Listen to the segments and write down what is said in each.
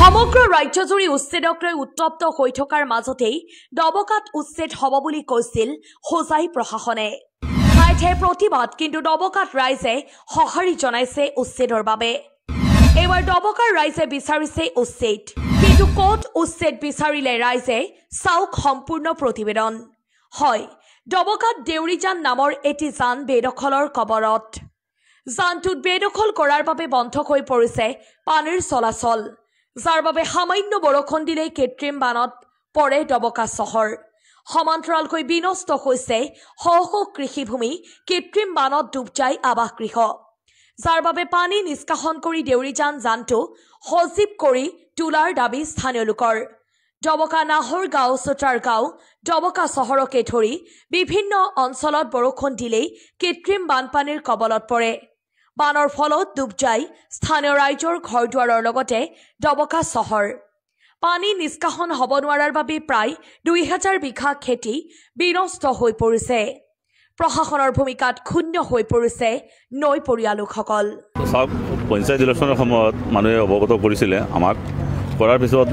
সমগ্ৰ ৰাজ্যজুৰি উচ্ছেদক লৈ উত্তপ্ত হৈ থকাৰ মাজতেই ডবকাত উচ্ছেদ হ'ব বুলি কৈছিল হোজাই প্ৰশাসনে। ঠায়ে ঠায়ে প্ৰতিবাদ, কিন্তু ডবকাত ৰাইজে সঁহাৰি জনাইছে উচ্ছেদৰ বাবে। এইবাৰ ডবকাৰ ৰাইজে বিচাৰিছে উচ্ছেদ, কিন্তু ক'ত উচ্ছেদ বিচাৰিলে ৰাইজে? চাওক সম্পূৰ্ণ প্ৰতিবেদন। হয়, ডবকাত দেউৰিজান নামৰ এটি যান বেদখলৰ কবলত। যানটোত বেদখল কৰাৰ বাবে বন্ধ হৈ পৰিছে পানীৰ চলাচল, যাৰ বাবে সামান্য বৰষুণ দিলেই কৃত্ৰিম বানত পৰে ডবকা চহৰ। সমান্তৰালকৈ বিনষ্ট হৈছে শ শ কৃষিভূমি, কৃত্ৰিম বানত ডুব যায় আৱাসগৃহ, যাৰ বাবে পানী নিষ্কাশন কৰি দেউৰিজান যানটো সজীৱ কৰি তোলাৰ দাবী স্থানীয় লোকৰ। ডবকা নাহৰ গাঁও, চোটাৰ গাঁও, ডবকা চহৰকে ধৰি বিভিন্ন অঞ্চলত বৰষুণ দিলেই কৃত্ৰিম বানপানীৰ কবলত পৰে। বানৰ ফলত ডুব যায় স্থানীয় ৰাইজৰ ঘৰ দুৱাৰৰ লগতে ডবকা চহৰ। পানী নিষ্কাশন হ'ব নোৱাৰাৰ বাবে প্ৰায় ২০০০ বিঘা খেতি বিনষ্ট হৈ পৰিছে। প্ৰশাসনৰ ভূমিকাত ক্ষুণ্ণ হৈ পৰিছে নৈ পৰিয়াল লোকসকল। পঞ্চায়ত ইলেকশ্যনৰ সময়ত মানুহে অৱগত কৰিছিলে আমাক, কৰাৰ পিছত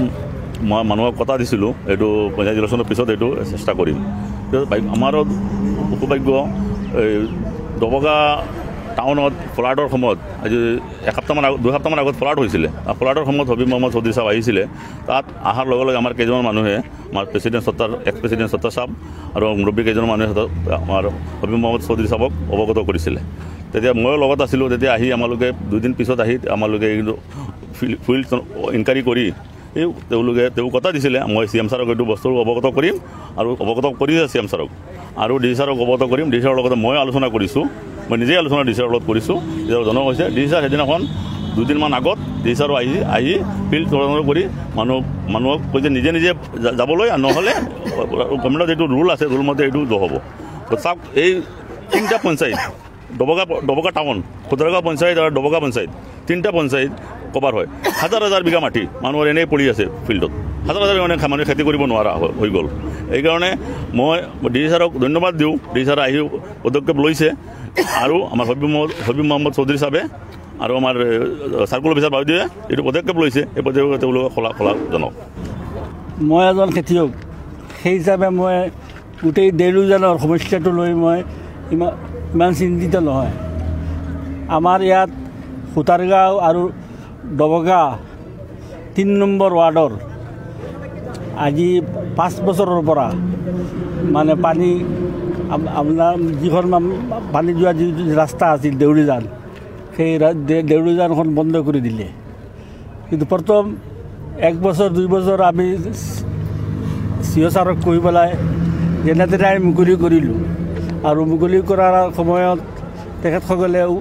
মই মানুহক কথা দিছিলোঁ এইটো পঞ্চায়ত ইলেকশ্যনৰ পিছত এইটো চেষ্টা কৰিম। আমাৰো সৌভাগ্য ডবকা টাউনত ফ্লাডৰ সময়ত আজি দুই সপ্তাহমান আগত ফ্লাড হৈছিলে। ফ্লাডৰ সময়ত হবীব মহম্মদ চৌধুৰী চাহাব আহিছিলে। তাত অহাৰ লগে লগে আমাৰ কেইজনমান মানুহে আমাৰ প্ৰেচিডেণ্ট এক্স প্ৰেচিডেণ্ট সত্তাৰ চাহাব আৰু মুৰব্বী কেইজন মানুহে আমাৰ হবীব মহম্মদ চৌধুৰী চাহাবক অৱগত কৰিছিলে। তেতিয়া ময়ো লগত আছিলোঁ। তেতিয়া আহি আমালোকে দুদিন পিছত আহি আমালোকে ফিল্ড ইনকুৱাৰী কৰি তেওঁ কথা দিছিলে মই চি এম ছাৰক এইটো বস্তু অৱগত কৰিম আৰু অৱগত কৰিছে চি এম ছাৰক, আৰু ডি ছাৰক অৱগত কৰিম। ডি ছাৰৰ লগতে মই আলোচনা কৰিছোঁ, মই নিজেই আলোচনা ডি ছাৰৰ লগত কৰিছোঁ। ডি ছাৰক জনোৱা হৈছে। ডি ছাৰ সেইদিনাখন দুদিনমান আগত ডি ছাৰো আহি ফিল্ড তদন্ত কৰি মানুহক কৈছে নিজে নিজে যাবলৈ, নহ'লে গভৰ্ণমেণ্টৰ যিটো ৰুল আছে ৰুল মতে এইটো নহ'ব। চাওক, এই তিনিটা পঞ্চায়ত ডবকা টাউন, খুতৰাগাঁও পঞ্চায়ত আৰু ডবকা পঞ্চায়ত, তিনিটা পঞ্চায়ত কভাৰ হয়। হাজাৰ হাজাৰ বিঘা মাটি মানুহৰ এনেই পৰি আছে ফিল্ডত, হাজাৰ হাজাৰ মানুহে খেতি কৰিব নোৱাৰা হৈ গ'ল। এইকাৰণে মই ডি ছাৰক ধন্যবাদ দিওঁ। ডি ছাৰে আহি পদক্ষেপ লৈছে, আৰু আমাৰ হবীব মহম্মদ চৌধুৰী চাহাবে আৰু আমাৰ চাৰ্কুল অফিচাৰ বাইদেৱে এইটো পদক্ষেপ লৈছে। এই পদক্ষেপ তেওঁলোকে খোলা জনাওক। মই এজন খেতিয়ক, সেই হিচাপে মই গোটেই দেউৰিজানৰ সমস্যাটো লৈ মই ইমান চিন্তিত নহয়। আমাৰ ইয়াত খুটাৰগাঁও আৰু ডবকা ৩ নম্বৰ ৱাৰ্ডৰ আজি ৫ বছৰৰ পৰা মানে পানী, আপোনাৰ যিখন পানী যোৱা যি ৰাস্তা আছিল দেউৰিজান, সেই দেউৰিজানখন বন্ধ কৰি দিলে। কিন্তু প্ৰথম ১ বছৰ ২ বছৰ আমি চি অ' ছাৰক কৈ পেলাই যেনে তেনে আমি মুকলি কৰিলোঁ, আৰু মুকলি কৰাৰ সময়ত তেখেতসকলেও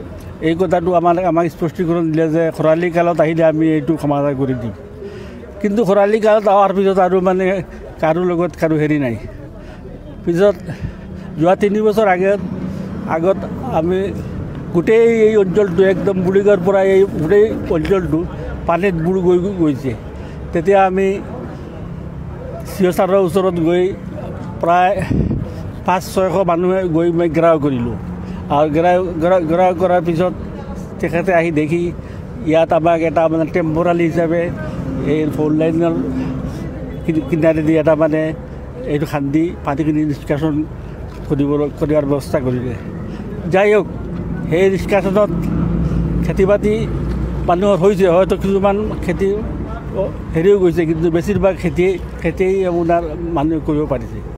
এই কথাটো আমাক স্পষ্টীকৰণ দিলে যে খৰালি কালত আহিলে আমি এইটো সমাধান কৰি দিম। কিন্তু খৰালি কালত অহাৰ পিছত আৰু মানে কাৰো লগত কাৰো হেৰি নাই। পিছত যোৱা ৩ বছৰ আগত আমি গোটেই এই অঞ্চলটো একদম বুঢ়ীগাঁৱৰ পৰা এই গোটেই অঞ্চলটো পানীত বুৰ গৈছে। তেতিয়া আমি চি অ' ছাৰৰ ওচৰত গৈ প্ৰায় ৫০০-৬০০ মানুহে গৈ মই ঘেৰাও কৰিলোঁ, আৰু ঘেৰাও কৰাৰ পিছত তেখেতে আহি দেখি ইয়াত আমাক এটা মানে টেম্পৰাৰী হিচাপে এই 4 লাইনৰ কিনাৰেদি এটা মানে এইটো খান্দি পানীখিনি নিষ্কাশন কৰাৰ ব্যৱস্থা কৰিলে। যাই হওক, সেই নিষ্কাশনত খেতি বাতি মানুহৰ হৈছে, হয়তো কিছুমান খেতি হেৰিও গৈছে, কিন্তু বেছিভাগ খেতিয়েই আপোনাৰ মানুহে কৰিব পাৰিছে।